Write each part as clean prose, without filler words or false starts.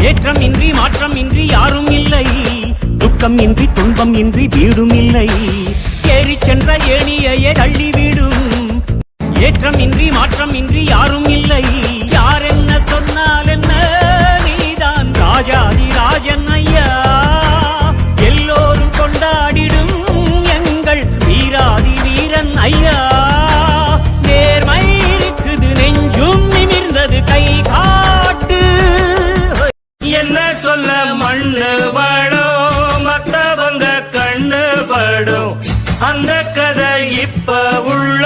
ஏற்றம் இன்றி மாற்றம் இன்றி யாரும் இல்லை, துக்கம் இன்றி துன்பம் இன்றி வீடும் இல்லை, ஏறி சென்ற ஏணியையே தள்ளி வீடும். ஏற்றம் இன்றி மாற்றம் இன்றி யாரும் இல்லை, யார் என்ன சொன்னால் என்ன, நீதான் ராஜாதி ராஜன் ஐயா. எல்லோரும் கொண்டாடிடும் எங்கள் வீராதி வீரன் ஐயா. நேர்மை இருக்குது நெஞ்சும் நிமிர்ந்தது கை காட்டு. என்ன சொல்ல மண்ணு படும் மத்தவங்க கண்ணு படும், அந்த கதை இப்ப உள்ள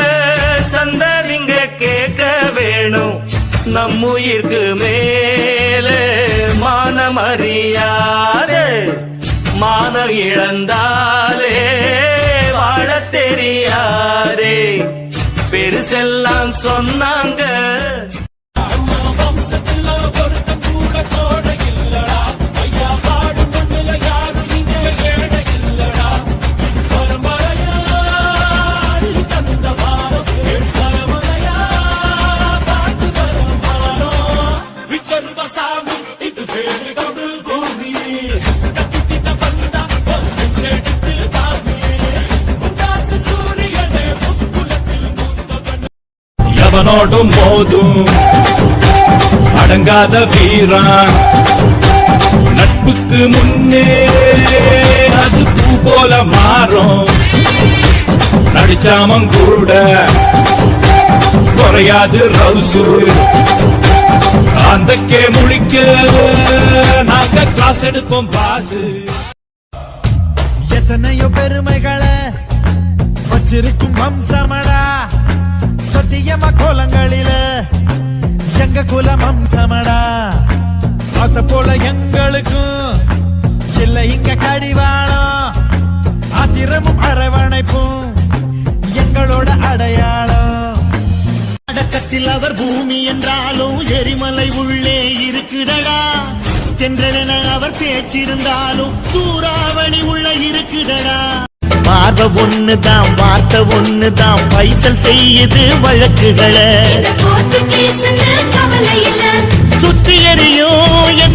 சந்ததிங்க கேட்க வேணும். நம்முயிர்க்கு மேலே மானம் அறியாதே, மானம் இழந்தாலே வாழ தெரியாதே. பெருசெல்லாம் சொன்னாங்க, எவனோடும் போதும் அடங்காத வீரன், நட்புக்கு முன்னே அது பூ போல மாறும். நடிச்சாமம் கூட குறையாது ரவுசு, அந்தக்கே முழிக்க நாங்க கிளாஸ் எடுப்போம் பாசு. எத்தனையோ பெருமைகளை வச்சிருக்கும் வம்சமடா, சத்தியமா கோலங்களில எங்க குலம் வம்சமடா. அத போல எங்களுக்கும் இல்ல இங்க கடிவாளம், ஆத்திரமும் அரவணைப்பும் எங்களோட அடையாளம். அடக்கத்தில் அவர் பூமி என்றாலும் எரிமலை உள்ளே இருக்குடடா, தென்றலென அவர் பேச்சிருந்தாலும் சூறாவளி உள்ள இருக்குடடா. பார்வை ஒண்ணுதான் வார்த்தை ஒண்ணுதான் பைசல் செய்யுது வழக்குகளை, சுற்றி எறியும்